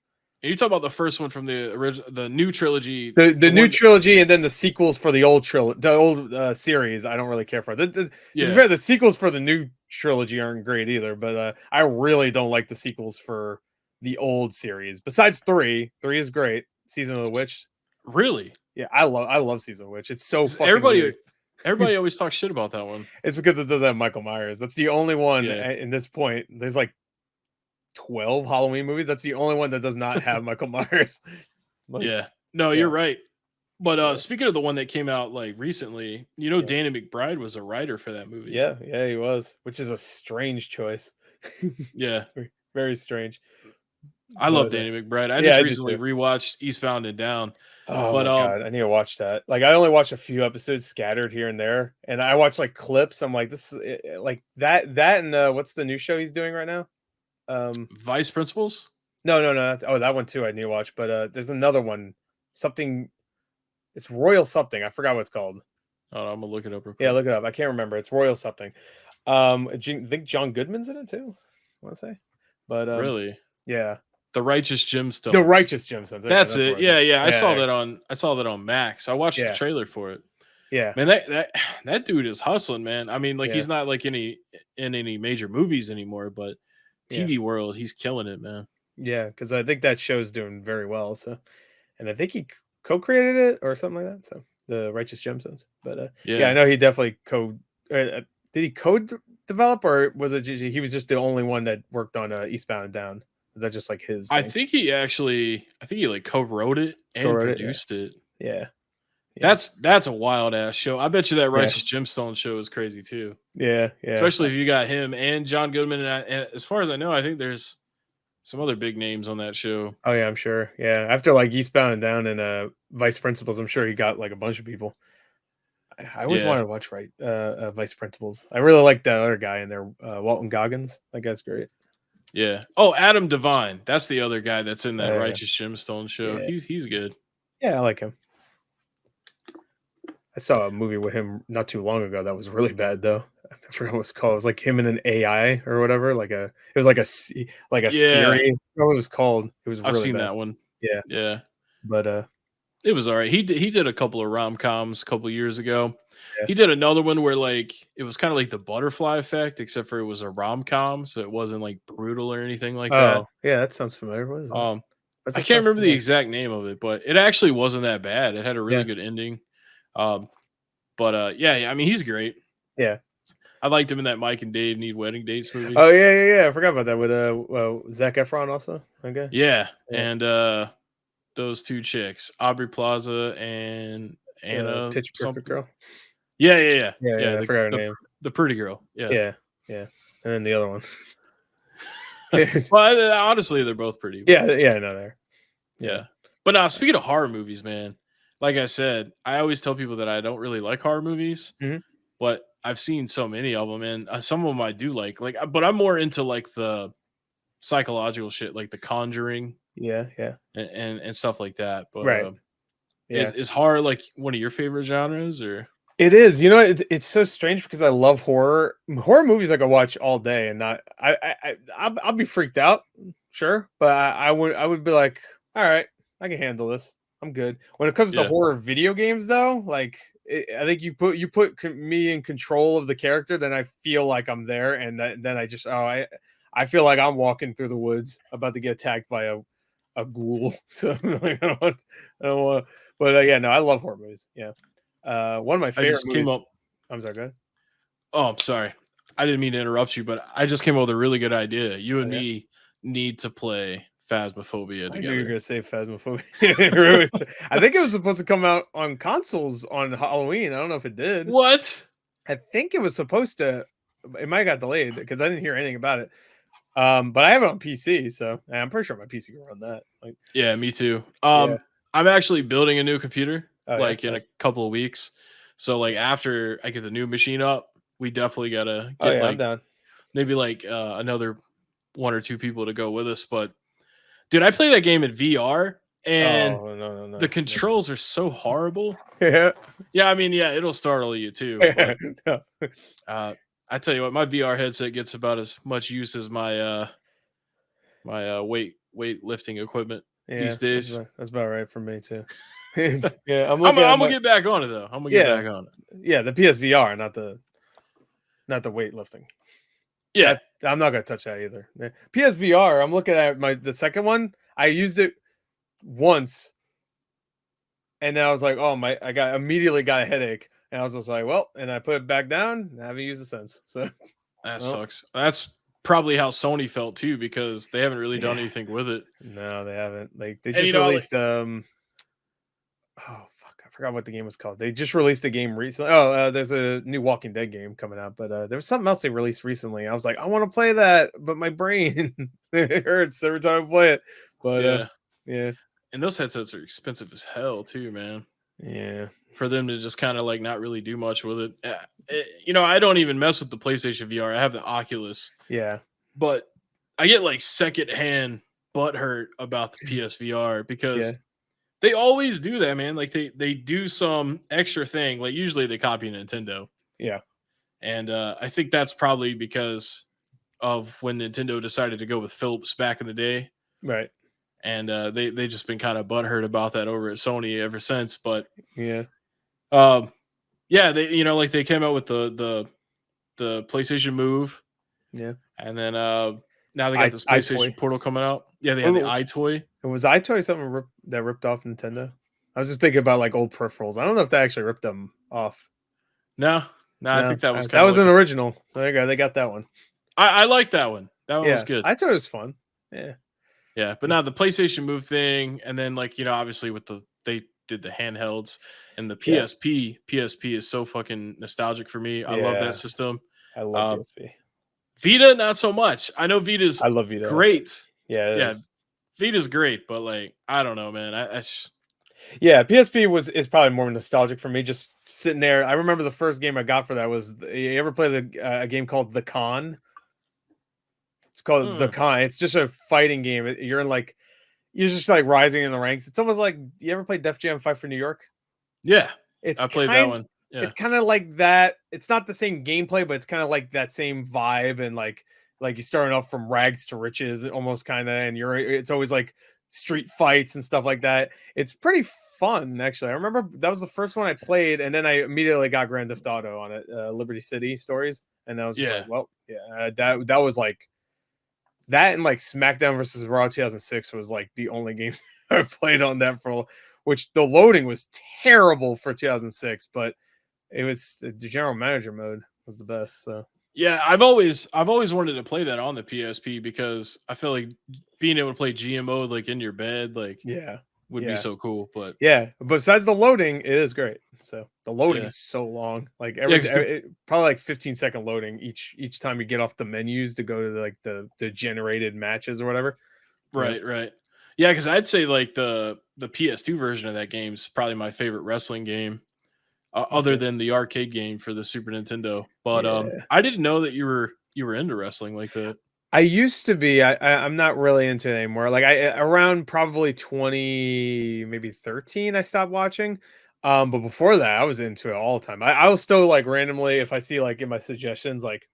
you talk about the first one from the original, the new trilogy, the the new one, trilogy and then the sequels for the old series, I don't really care for. To be yeah, fair, the sequels for the new trilogy aren't great either, but I really don't like the sequels for the old series. Besides three is great. Season of the Witch, really. yeah, I love Season of the Witch. It's so 'Cause fucking weird. everybody always talks shit about that one. It's because it doesn't have Michael Myers. That's the only one Yeah, in this point. There's like 12 Halloween movies. That's the only one that does not have Michael Myers. Like, yeah. No, yeah, you're right. But yeah, speaking of the one that came out like recently, yeah. Danny McBride was a writer for that movie. Yeah, yeah, he was, which is a strange choice. Yeah, Very strange. I love But Danny McBride. I yeah, just I do recently too. rewatched Eastbound and Down. Oh But my god, I need to watch that. Like I only watched a few episodes scattered here and there, and I watched like clips. I'm like, this is like that and what's the new show he's doing right now? Vice Principals. No. Oh, that one too. I need to watch. But there's another one. Something. It's Royal something. I forgot what it's called. Oh, I'm gonna look it up real Yeah, quick. look it up. I can't remember. It's Royal something. I think John Goodman's in it too. I want to say, but Really, yeah, The Righteous no, Gemstones. Righteous Gemstones. Yeah, That's that's it. what it is. Yeah, yeah. I saw Yeah, that on Max. I watched the yeah. trailer for it. Yeah. Man, that dude is hustling, man. I mean, like Yeah. he's not like in any major movies anymore, but Yeah. TV world, he's killing it, man. Yeah. Because I think that show's doing very well. So, and I think he co-created it or something like that. So the Righteous Gemstones. But yeah, I Yeah. know he definitely did he develop or was it he was just the only one that worked on Eastbound and Down? Is that just like his thing? I think he like co-wrote it and Co-wrote it. Yeah. produced it. Yeah. Yeah. That's a wild ass show. I bet you that Yeah. Righteous Gemstone show is crazy too. Yeah. Yeah. Especially if you got him and John Goodman. And as far as I know, I think there's some other big names on that show. Oh yeah, I'm sure. Yeah. After like Eastbound and Down and Vice Principals, I'm sure he got like a bunch of people. I always Yeah. wanted to watch Vice Principals. I really like that other guy in there, Walton Goggins. That guy's great. Yeah. Oh, Adam Devine. That's the other guy that's in that Yeah. Righteous Gemstone show. Yeah. He's good. Yeah, I like him. I saw a movie with him not too long ago that was really bad though. I forgot what it's called. It was like him and an AI or whatever. It was like a Yeah. Siri. What it was called. It was I've really seen bad. that one. Yeah. Yeah. But It was all right. He did a couple of rom-coms a couple of years ago. yeah. He did another one where like it was kind of like the Butterfly Effect, except for it was a rom-com, so it wasn't like brutal or anything like that. Yeah, that sounds familiar. What is that? Um, What's I that can't sound remember the familiar? exact name of it, but it actually wasn't that bad. It had a really Yeah. good ending. But yeah, I mean he's great. Yeah. I liked him in that Mike and Dave Need Wedding Dates movie. Oh yeah. I forgot about that with Zac Efron also. Okay. Yeah, Yeah. and those two chicks, Aubrey Plaza and Anna Pitch something. Perfect Girl. Yeah. Yeah. I forgot her name. The pretty girl. Yeah. Yeah. And then the other one. Well, honestly, they're both pretty. Yeah, I know there. Yeah. But now, speaking of horror movies, man, like I said, I always tell people that I don't really like horror movies, Mhm. but I've seen so many of them, and some of them I do like. But I'm more into like the psychological shit, like The Conjuring, Yeah. and stuff like that. But Right. Yeah. is horror like one of your favorite genres, or? It is. You know, it's so strange because I love horror. Horror movies I could watch all day and not. I'll be freaked out, sure, but I would be like, all right, I can handle this. I'm good. When it comes to Yeah. horror video games, though, like I think you put me in control of the character, then I feel like I'm there, and then I just I feel like I'm walking through the woods about to get attacked by a ghoul. So like, I don't want. But yeah, no, I love horror movies. Yeah. One of my I favorite just movies. came up. I'm sorry, go ahead. Oh, I'm sorry. I didn't mean to interrupt you, but I just came up with a really good idea. You and Oh, yeah? me need to play Phasmophobia I knew you were together. gonna say Phasmophobia. I think it was supposed to come out on consoles on Halloween. I don't know if it did. What? I think it was supposed to. It might have got delayed because I didn't hear anything about it. But I have it on PC, so I'm pretty sure my PC can run that. Like, Yeah, me too. Yeah. I'm actually building a new computer Oh, yeah? like in a Nice. couple of weeks. So like after I get the new machine up, we definitely gotta Oh get yeah, I'm like down. maybe like another one or two people to go with us. But dude, I play that game in VR and Oh no. the controls are so horrible. Yeah. Yeah, I mean, yeah, it'll startle you too. But No. I tell you what, my VR headset gets about as much use as my weightlifting equipment Yeah, these days. that's about right for me too. Yeah, I'm gonna get back on it though. I'm gonna get Yeah. back on it. Yeah, the PSVR, not the weightlifting. Yeah, I'm not gonna touch that either. PSVR, I'm looking at the second one. I used it once, and then I was like, oh my! I immediately got a headache, and I was just like, well, and I put it back down. And I haven't used it since. So that Well. sucks. That's probably how Sony felt too because they haven't really done Yeah. anything with it. no, they haven't. Like they And, just you know, like- released oh fuck, I forgot what the game was called. They just released a game recently. Oh, there's a new Walking Dead game coming out, but there was something else they released recently. I was like, I want to play that, but my brain it hurts every time I play it. But yeah, And those headsets are expensive as hell too, man. yeah. For them to just kind of like not really do much with it. You know, I don't even mess with the PlayStation VR. I have the Oculus, Yeah. but I get like secondhand butt hurt about the PSVR because Yeah. they always do that, man. Like they do some extra thing. Like usually they copy Nintendo. Yeah. And I think that's probably because of when Nintendo decided to go with Philips back in the day. Right. And they just been kind of butthurt about that over at Sony ever since. But Yeah. Yeah, they like they came out with the PlayStation Move, Yeah. and then now they got this iToy. PlayStation Portal coming out. Yeah, they had the iToy. Was iToy something that ripped off Nintendo? I was just thinking about like old peripherals. I don't know if they actually ripped them off. No, no, I No, think that was that kind of was like an original. So there you go. They got that one. I like that one. That one was Yeah, good. iToy was fun. Yeah. Yeah, but now the PlayStation Move thing, and then like obviously with they did the handhelds and the Yeah. PSP. PSP is so fucking nostalgic for me. I love that Yeah. system. I love Um, PSP. Vita, not so much. I know Vita's I love Vita also. great. Yeah, it Yeah, is. Vita's great, but like I don't know, man. Yeah, PSP is probably more nostalgic for me. Just sitting there, I remember the first game I got for that was. You ever play a game called The Con? It's called The Mm, Con. It's just a fighting game. You're in like you're just like rising in the ranks. It's almost like you ever play Def Jam Fight for New York? yeah, It's I played that kind one. Yeah, it's kind of like that. It's not the same gameplay, but it's kind of like that same vibe and like you're starting off from rags to riches almost kind of, and it's always like street fights and stuff like that. It's pretty fun actually. I remember that was the first one I played, and then I immediately got Grand Theft Auto on it, Liberty City Stories, and I was just like, yeah, well, yeah, that was like that, and like SmackDown versus Raw 2006 was like the only games I played on that for, which the loading was terrible for 2006, but it was the general manager mode was the best. So yeah. I've always wanted to play that on the PSP because I feel like being able to play GMO like in your bed like yeah, would be yeah, so cool. But yeah. Besides the loading, it is great. So the loading yeah, is so long, like yeah, because probably like 15-second loading each time you get off the menus to go to like the generated matches or whatever. Yeah, right. Yeah, because I'd say like the PS2 version of that game is probably my favorite wrestling game, other okay. than the arcade game for the Super Nintendo. But Yeah. I didn't know that you were into wrestling like that. I used to be. I'm not really into it anymore. Like around probably 20, maybe 13, I stopped watching. But before that, I was into it all the time. I will still like randomly if I see like in my suggestions like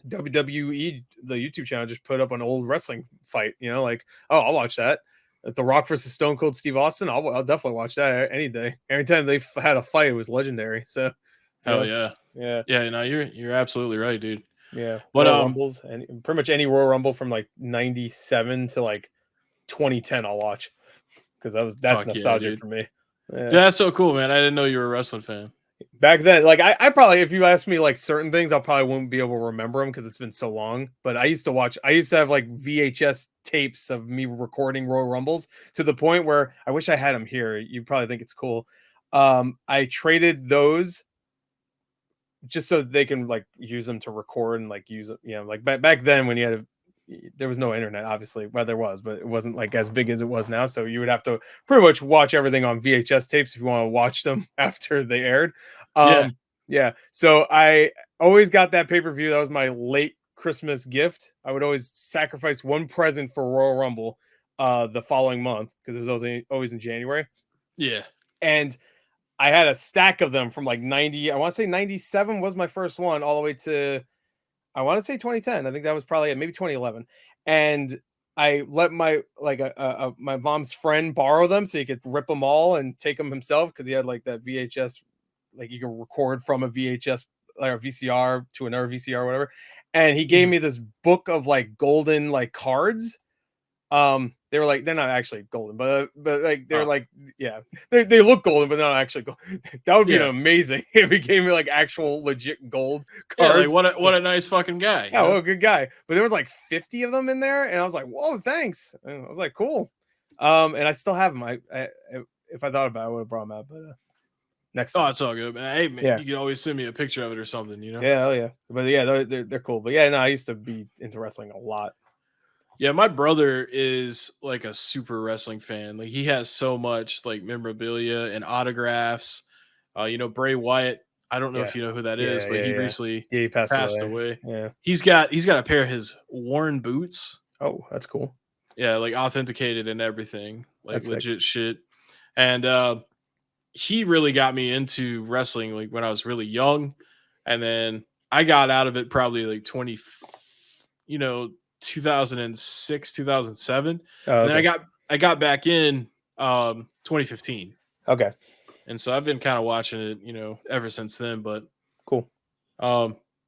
WWE, the YouTube channel just put up an old wrestling fight. Like, oh, I'll watch that. The Rock versus Stone Cold Steve Austin, I'll definitely watch that any day. Every time they had a fight, it was legendary. So, Hell yeah, yeah, yeah. yeah. No, you're absolutely right, dude. Yeah, But Royal Rumbles and pretty much any Royal Rumble from like 97 to like 2010 I'll watch because that's fuck yeah, nostalgic dude. for me. Dude, Yeah. that's so cool, man. I didn't know you were a wrestling fan. Back then, like I probably if you ask me like certain things, I'll probably won't be able to remember them because it's been so long. But I used to have like VHS tapes of me recording Royal Rumbles to the point where I wish I had them here. You probably think it's cool. I traded those just so they can like use them to record and like use it, like back then when you had there was no internet, obviously. Well, there was, but it wasn't like as big as it was now. So you would have to pretty much watch everything on VHS tapes if you want to watch them after they aired. Yeah, Yeah. So I always got that pay-per-view. That was my late Christmas gift. I would always sacrifice one present for Royal Rumble the following month because it was always in January. yeah, And I had a stack of them from like 90. I want to say 97 was my first one, all the way to I want to say 2010. I think that was probably maybe 2011. And I let my like my mom's friend borrow them so he could rip them all and take them himself because he had like that VHS, like you can record from a VHS or a VCR to another VCR or whatever. And he gave mhm, me this book of like golden like cards. They were like they're not actually golden, but like they're oh, like yeah, they look golden, but they're not actually gold. That would be yeah, amazing if he gave me like actual legit gold yeah. Like cards. what a nice fucking guy, Yeah, well, good guy. But there was like 50 of them in there, and I was like, "Whoa, thanks!" And I was like, "Cool." And I still have them. If I thought about it, I would have brought them out, but next Oh, time. it's all good, man. Hey, man, Yeah, you can always send me a picture of it or something. yeah, oh yeah. But yeah, they're cool. But yeah, no, I used to be into wrestling a lot. Yeah, my brother is like a super wrestling fan. Like he has so much like memorabilia and autographs. Bray Wyatt. I don't know Yeah, if you know who that is, yeah, but yeah, he yeah. recently Yeah, he passed passed away. away. Yeah. He's got a pair of his worn boots. Oh, that's cool. Yeah, like authenticated and everything, like That's sick. legit shit. And he really got me into wrestling like when I was really young, and then I got out of it probably like 2006, 2007, Oh, and then okay. I got back in 2015. Okay. and so I've been kind of watching it, ever since then. But Cool.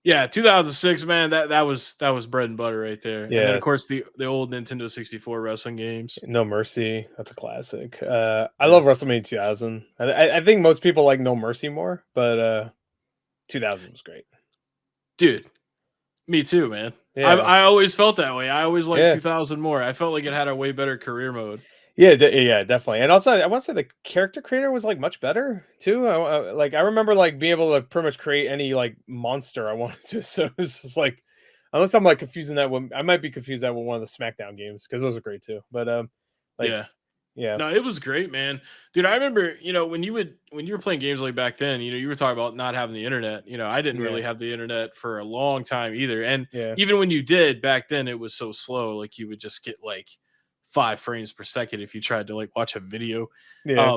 yeah, 2006, man, that was bread and butter right there. And then Yeah. of course the old Nintendo 64 wrestling games. No Mercy. That's a classic. I Yeah. love WrestleMania 2000. I think most people like No Mercy more, but 2000 was great. Dude, me too, man. Yeah. I always felt that way. I always liked Yeah. 2000 more. I felt like it had a way better career mode. Yeah, yeah, definitely. And also, I want to say the character creator was like much better too. I remember like being able to pretty much create any like monster I wanted to. So it's just like, unless I'm like confusing that one, I might be confused that with one of the SmackDown games because those are great too. But like, Yeah. yeah, No, it was great, man. Dude, I remember, when you were playing games like back then, you were talking about not having the internet. I didn't really have the internet for a long time either. And yeah, even when you did back then, it was so slow. Like you would just get like 5 frames per second if you tried to like watch a video. yeah.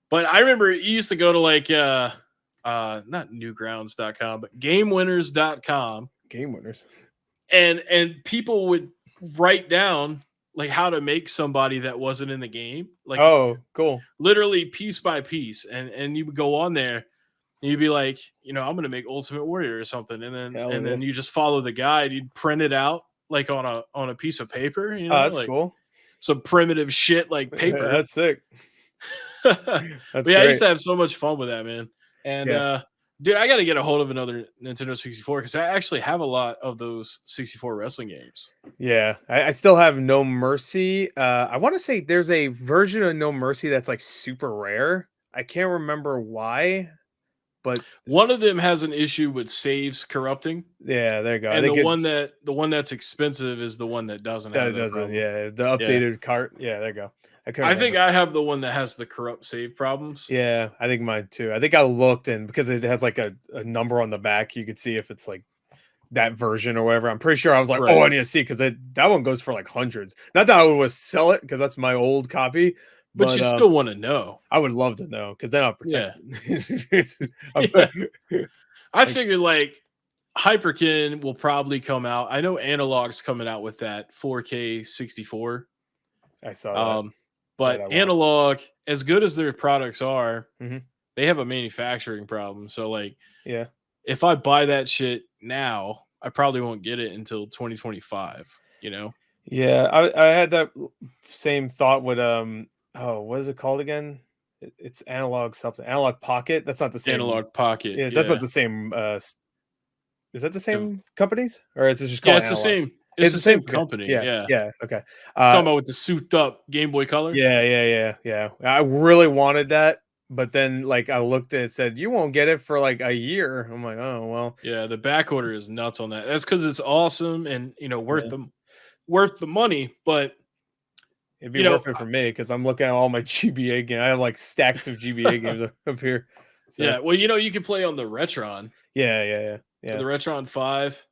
But I remember you used to go to like not newgrounds.com, but gamewinners.com, Game winners. and people would write down like how to make somebody that wasn't in the game, like Oh, cool. literally piece by piece, and you would go on there and you'd be like, I'm gonna make Ultimate Warrior or something, and then Hell yeah. you just follow the guide. You'd print it out like on a piece of paper, Oh, that's like cool. some primitive shit like paper. That's sick. But That's yeah, I great. used to have so much fun with that, man. And dude, I got to get a hold of another Nintendo 64 because I actually have a lot of those 64 wrestling games. Yeah, I still have No Mercy. I want to say there's a version of No Mercy that's like super rare. I can't remember why, but One of them has an issue with saves corrupting, yeah, there you go. and the one that's expensive is the one that doesn't have That that doesn't. problem. Yeah, the updated cart. Yeah, there you go. I think I have the one that has the corrupt save problems. Yeah, I think mine too. I think I looked and because it has like a number on the back, you could see if it's like that version or whatever. I'm pretty sure I was like, Right. oh, I need to see because that one goes for like hundreds. Not that I would sell it because that's my old copy, But you still want to know. I would love to know because then I'll protect it. I figured like Hyperkin will probably come out. I know Analog's coming out with that 4K 64. I saw that. But Analog, as good as their products are, Mhm. they have a manufacturing problem. So like, Yeah, if I buy that shit now, I probably won't get it until 2025. yeah. I had that same thought with oh, what is it called again? It's Analog something. Analog Pocket. That's not the same. Analog Pocket. Yeah, that's not the same. Is that the same companies or is it just called? Yeah, it's Analog? the same. It's the same company. Yeah, yeah. Okay. Talking about with the souped up Game Boy Color. Yeah. I really wanted that, but then like I looked and it said you won't get it for like a year. I'm like, oh well. Yeah, the back order is nuts on that. That's because it's awesome and worth the money, but It'd be worth it for me because I'm looking at all my GBA games. I have like stacks of GBA games up here. So. Yeah, well, you can play on the Retron. Yeah. The Retron 5.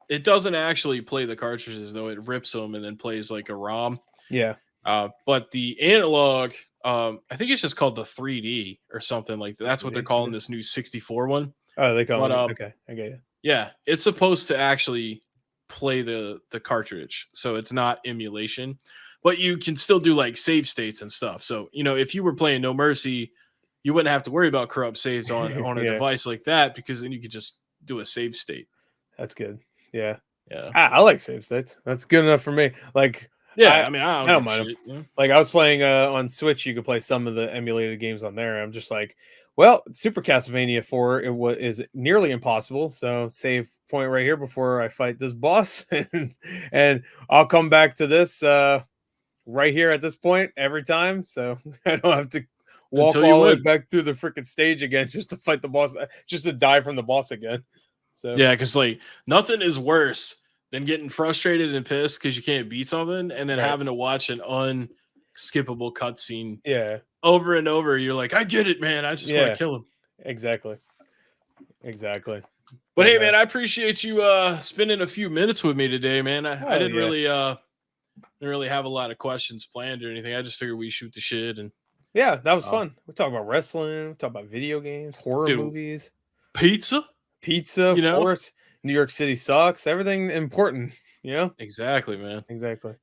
It doesn't actually play the cartridges though; it rips them and then plays like a ROM. Yeah. But the Analog, I think it's just called the 3D or something like that. That's what they're calling this new 64 one. Oh, they call it. Okay, I get you. Yeah, it's supposed to actually play the cartridge, so it's not emulation, but you can still do like save states and stuff. So if you were playing No Mercy, you wouldn't have to worry about corrupt saves on a device like that because then you could just do a save state. That's good. Yeah. Yeah. I like save states. That's good enough for me. Like, yeah, I don't mind shit, Like I was playing on Switch, you could play some of the emulated games on there. I'm just like, well, Super Castlevania 4 is nearly impossible. So save point right here before I fight this boss, and I'll come back to this right here at this point every time. So I don't have to walk all the way back through the freaking stage again just to fight the boss, just to die from the boss again. So yeah, because like nothing is worse than getting frustrated and pissed because you can't beat something and then having to watch an unskippable cutscene. Yeah. Over and over. You're like, I get it, man. I just want to kill him. Exactly. But hey, man, I appreciate you spending a few minutes with me today, man. I didn't really have a lot of questions planned or anything. I just figured we shoot the shit and yeah, that was fun. We talk about wrestling, we talk about video games, horror movies, pizza, of course. New York City sucks. Everything important, Exactly, man. Exactly.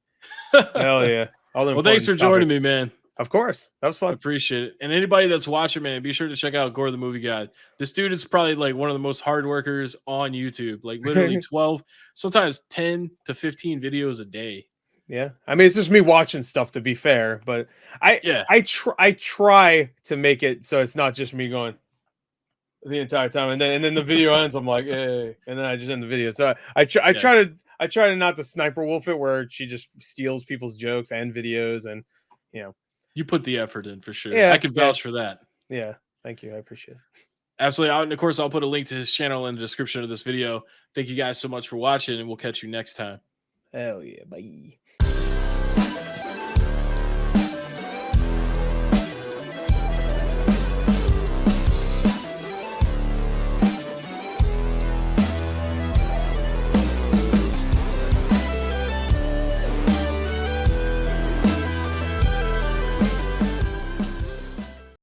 Hell yeah. Well, thanks for joining me, man. Of course. That was fun. Appreciate it. And anybody that's watching, man, be sure to check out Gore the Movie God. This dude is probably like one of the most hard workers on YouTube. Like literally 12, sometimes 10 to 15 videos a day. Yeah. I mean, it's just me watching stuff, to be fair, but Yeah. I try to make it so it's not just me going the entire time, and then the video ends. I'm like, hey, and then I just end the video. So I try to not to sniper wolf it, where she just steals people's jokes and videos, and you know. You put the effort in for sure. Yeah, I can vouch for that. Yeah, thank you. I appreciate it. Absolutely. And of course, I'll put a link to his channel in the description of this video. Thank you guys so much for watching, and we'll catch you next time. Hell yeah, bye.